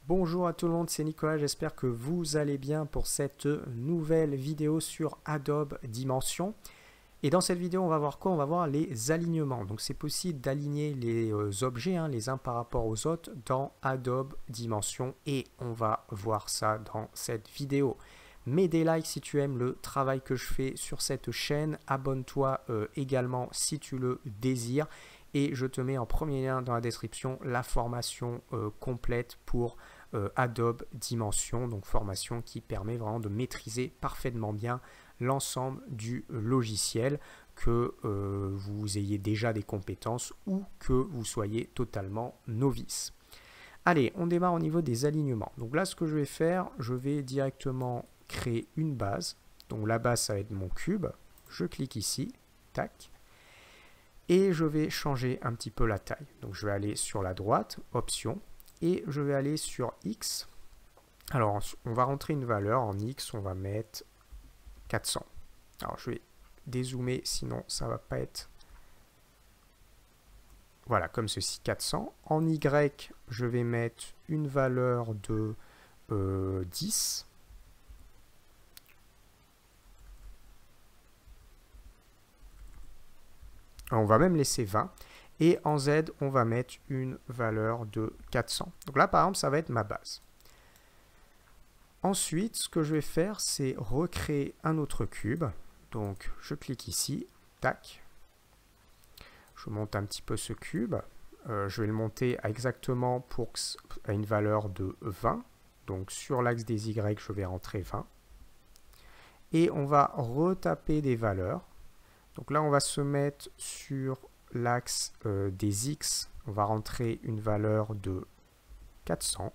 Bonjour à tout le monde, c'est Nicolas, j'espère que vous allez bien pour cette nouvelle vidéo sur Adobe Dimension. Et dans cette vidéo, on va voir quoi? On va voir les alignements. Donc c'est possible d'aligner les objets, les uns par rapport aux autres, dans Adobe Dimension. Et on va voir ça dans cette vidéo. Mets des likes si tu aimes le travail que je fais sur cette chaîne. Abonne-toi également si tu le désires. Et je te mets en premier lien dans la description la formation complète pour Adobe Dimension, donc formation qui permet vraiment de maîtriser parfaitement bien l'ensemble du logiciel, que vous ayez déjà des compétences ou que vous soyez totalement novice. Allez, on démarre au niveau des alignements. Donc là, ce que je vais faire, je vais directement créer une base. Donc la base, ça va être mon cube. Je clique ici, tac. Et je vais changer un petit peu la taille. Donc je vais aller sur la droite, option, et je vais aller sur X. Alors on va rentrer une valeur en X, on va mettre 400. Alors je vais dézoomer, sinon ça va pas être... Voilà, comme ceci, 400. En Y, je vais mettre une valeur de 10. On va même laisser 20. Et en Z, on va mettre une valeur de 400. Donc là, par exemple, ça va être ma base. Ensuite, ce que je vais faire, c'est recréer un autre cube. Donc, je clique ici, tac. Je monte un petit peu ce cube. Je vais le monter exactement à une valeur de 20. Donc, sur l'axe des Y, je vais rentrer 20. Et on va retaper des valeurs. Donc là, on va se mettre sur l'axe des X. On va rentrer une valeur de 400,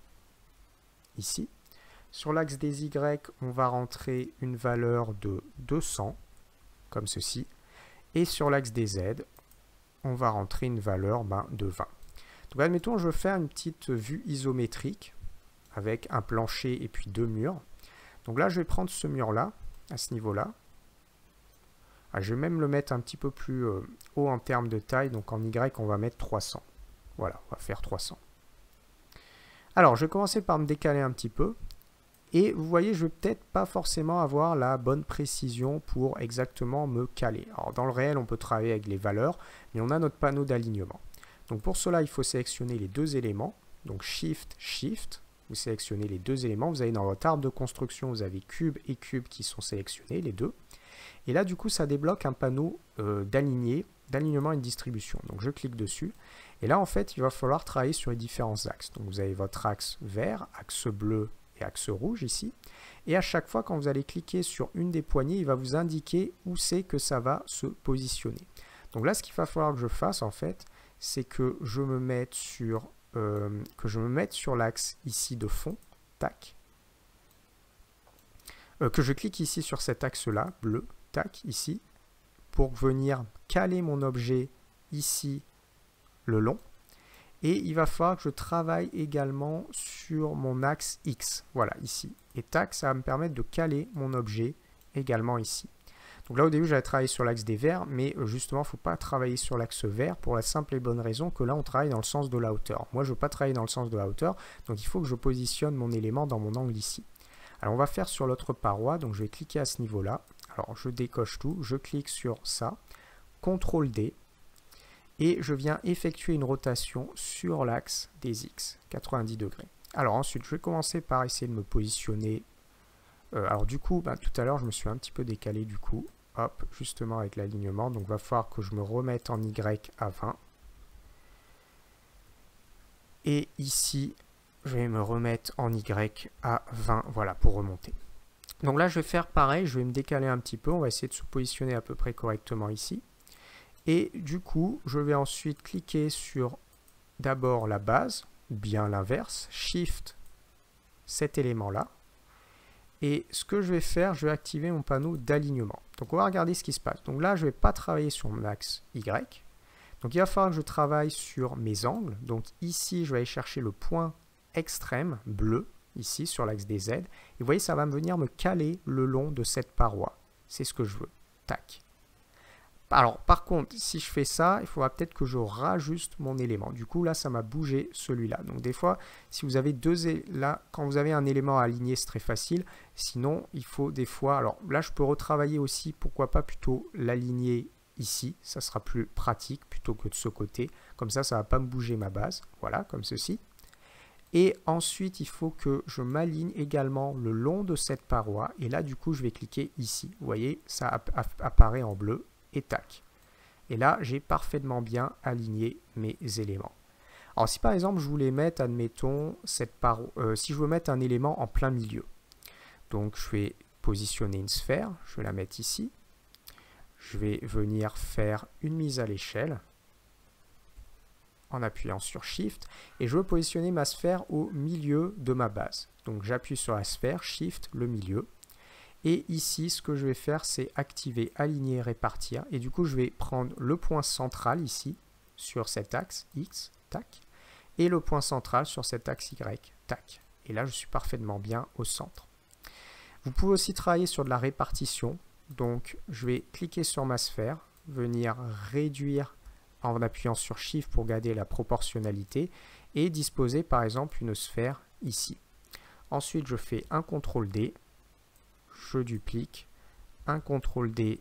ici. Sur l'axe des Y, on va rentrer une valeur de 200, comme ceci. Et sur l'axe des Z, on va rentrer une valeur de 20. Donc admettons, je veux faire une petite vue isométrique avec un plancher et puis deux murs. Donc là, je vais prendre ce mur-là, à ce niveau-là. Je vais même le mettre un petit peu plus haut en termes de taille. Donc en Y, on va mettre 300. Voilà, on va faire 300. Alors, je vais commencer par me décaler un petit peu. Et vous voyez, je ne vais peut-être pas forcément avoir la bonne précision pour exactement me caler. Alors, dans le réel, on peut travailler avec les valeurs, mais on a notre panneau d'alignement. Donc pour cela, il faut sélectionner les deux éléments. Donc Shift, Shift. Vous sélectionnez les deux éléments. Vous avez dans votre arbre de construction, vous avez cube et cube qui sont sélectionnés, les deux. Et là, du coup, ça débloque un panneau d'alignement et de distribution. Donc, je clique dessus. Et là, en fait, il va falloir travailler sur les différents axes. Donc, vous avez votre axe vert, axe bleu et axe rouge ici. Et à chaque fois, quand vous allez cliquer sur une des poignées, il va vous indiquer où c'est que ça va se positionner. Donc là, ce qu'il va falloir que je fasse, en fait, c'est que je me mette sur l'axe ici de fond. Tac. Que je clique ici sur cet axe-là, bleu. Tac, ici, pour venir caler mon objet ici le long. Et il va falloir que je travaille également sur mon axe X, voilà, ici. Et tac, ça va me permettre de caler mon objet également ici. Donc là, au début, j'avais travaillé sur l'axe des verts, mais justement, il ne faut pas travailler sur l'axe vert pour la simple et bonne raison que là, on travaille dans le sens de la hauteur. Moi, je ne veux pas travailler dans le sens de la hauteur, donc il faut que je positionne mon élément dans mon angle ici. Alors, on va faire sur l'autre paroi, donc je vais cliquer à ce niveau-là. Alors, je décoche tout, je clique sur ça, CTRL D, et je viens effectuer une rotation sur l'axe des X, 90 degrés. Alors ensuite, je vais commencer par essayer de me positionner. Alors du coup, tout à l'heure, je me suis un petit peu décalé du coup, hop, justement avec l'alignement. Donc, il va falloir que je me remette en Y à 20. Et ici, je vais me remettre en Y à 20, voilà, pour remonter. Donc là, je vais faire pareil, je vais me décaler un petit peu, on va essayer de se positionner à peu près correctement ici. Et du coup, je vais ensuite cliquer sur d'abord la base, ou bien l'inverse, Shift, cet élément-là. Et ce que je vais faire, je vais activer mon panneau d'alignement. Donc on va regarder ce qui se passe. Donc là, je ne vais pas travailler sur mon axe Y. Donc il va falloir que je travaille sur mes angles. Donc ici, je vais aller chercher le point extrême, bleu, ici sur l'axe des Z. Et vous voyez, ça va venir me caler le long de cette paroi. C'est ce que je veux. Tac. Alors, par contre, si je fais ça, il faudra peut-être que je rajuste mon élément. Du coup, là, ça m'a bougé celui-là. Donc, des fois, si vous avez là, quand vous avez un élément à aligner, c'est très facile. Sinon, il faut des fois... Alors, là, je peux retravailler aussi, pourquoi pas plutôt l'aligner ici. Ça sera plus pratique plutôt que de ce côté. Comme ça ne va pas me bouger ma base. Voilà, comme ceci. Et ensuite, il faut que je m'aligne également le long de cette paroi. Et là, du coup, je vais cliquer ici. Vous voyez, ça apparaît en bleu. Et tac. Et là, j'ai parfaitement bien aligné mes éléments. Alors, si par exemple, je voulais mettre, admettons, cette si je veux mettre un élément en plein milieu, donc je vais positionner une sphère, je vais la mettre ici. Je vais venir faire une mise à l'échelle en appuyant sur Shift et je veux positionner ma sphère au milieu de ma base. Donc, j'appuie sur la sphère, Shift, le milieu. Et ici, ce que je vais faire, c'est activer, aligner, répartir. Et du coup, je vais prendre le point central ici, sur cet axe X, tac. Et le point central sur cet axe Y, tac. Et là, je suis parfaitement bien au centre. Vous pouvez aussi travailler sur de la répartition. Donc, je vais cliquer sur ma sphère, venir réduire en appuyant sur Shift pour garder la proportionnalité et disposer, par exemple, une sphère ici. Ensuite, je fais un CTRL-D. Je duplique, un CTRL-D,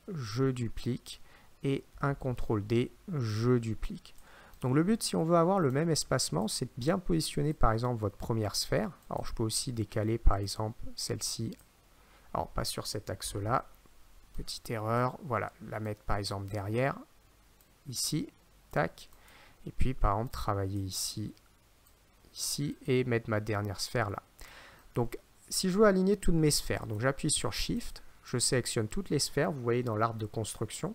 je duplique, et un CTRL-D, je duplique. Donc le but, si on veut avoir le même espacement, c'est de bien positionner par exemple votre première sphère. Alors je peux aussi décaler par exemple celle-ci, alors pas sur cet axe-là, petite erreur, voilà, la mettre par exemple derrière, ici, tac, et puis par exemple travailler ici, ici, et mettre ma dernière sphère là. Donc si je veux aligner toutes mes sphères, donc j'appuie sur Shift, je sélectionne toutes les sphères, vous voyez dans l'arbre de construction,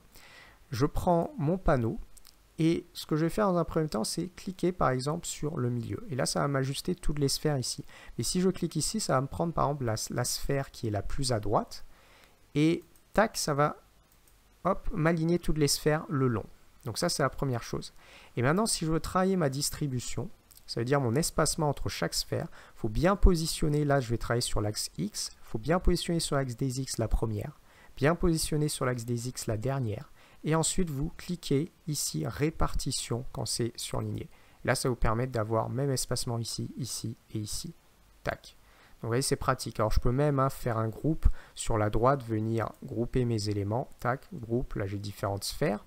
je prends mon panneau et ce que je vais faire dans un premier temps, c'est cliquer par exemple sur le milieu. Et là, ça va m'ajuster toutes les sphères ici. Et si je clique ici, ça va me prendre par exemple la sphère qui est la plus à droite et tac, ça va m'aligner toutes les sphères le long. Donc ça, c'est la première chose. Et maintenant, si je veux travailler ma distribution, ça veut dire mon espacement entre chaque sphère. Il faut bien positionner, là je vais travailler sur l'axe X, il faut bien positionner sur l'axe des X la première, bien positionner sur l'axe des X la dernière, et ensuite vous cliquez ici répartition quand c'est surligné. Là ça vous permet d'avoir même espacement ici, ici et ici. Tac. Donc vous voyez c'est pratique. Alors je peux même faire un groupe sur la droite, venir grouper mes éléments, tac, groupe, là j'ai différentes sphères,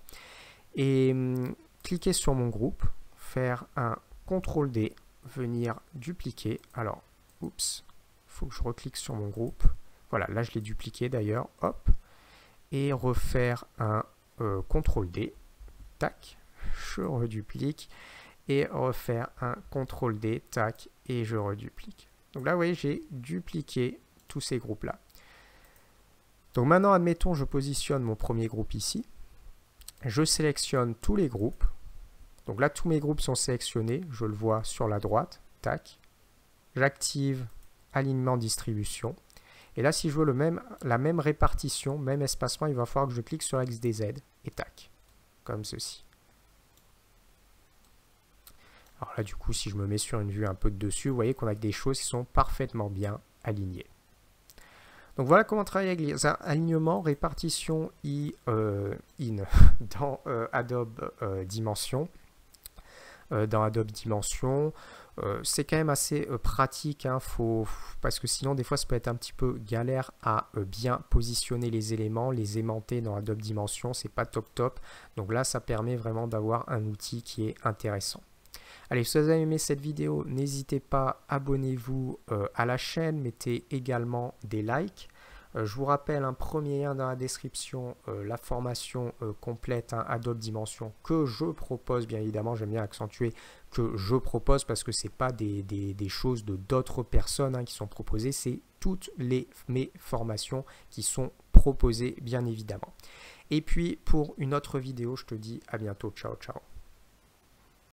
et cliquer sur mon groupe, faire un CTRL-D, venir dupliquer. Alors, oups, il faut que je reclique sur mon groupe. Voilà, là je l'ai dupliqué d'ailleurs, hop. Et refaire un CTRL-D, tac, je reduplique. Et refaire un CTRL-D, tac, et je reduplique. Donc là, vous voyez, j'ai dupliqué tous ces groupes-là. Donc maintenant, admettons, je positionne mon premier groupe ici. Je sélectionne tous les groupes. Donc là, tous mes groupes sont sélectionnés, je le vois sur la droite, tac. J'active alignement distribution. Et là, si je veux la même répartition, même espacement, il va falloir que je clique sur l'axe des Z et tac, comme ceci. Alors là, du coup, si je me mets sur une vue un peu de dessus, vous voyez qu'on a des choses qui sont parfaitement bien alignées. Donc voilà comment travailler avec les alignements, répartition dans Adobe Dimension. C'est quand même assez pratique, hein, parce que sinon des fois ça peut être un petit peu galère à bien positionner les éléments, les aimanter dans Adobe Dimension, c'est pas top. Donc là ça permet vraiment d'avoir un outil qui est intéressant. Allez, si vous avez aimé cette vidéo, n'hésitez pas, abonnez-vous à la chaîne, mettez également des likes. Je vous rappelle un premier lien dans la description, la formation complète Adobe Dimension que je propose, bien évidemment, j'aime bien accentuer que je propose parce que ce n'est pas des choses de d'autres personnes qui sont proposées, c'est toutes mes formations qui sont proposées, bien évidemment. Et puis pour une autre vidéo, je te dis à bientôt, ciao ciao.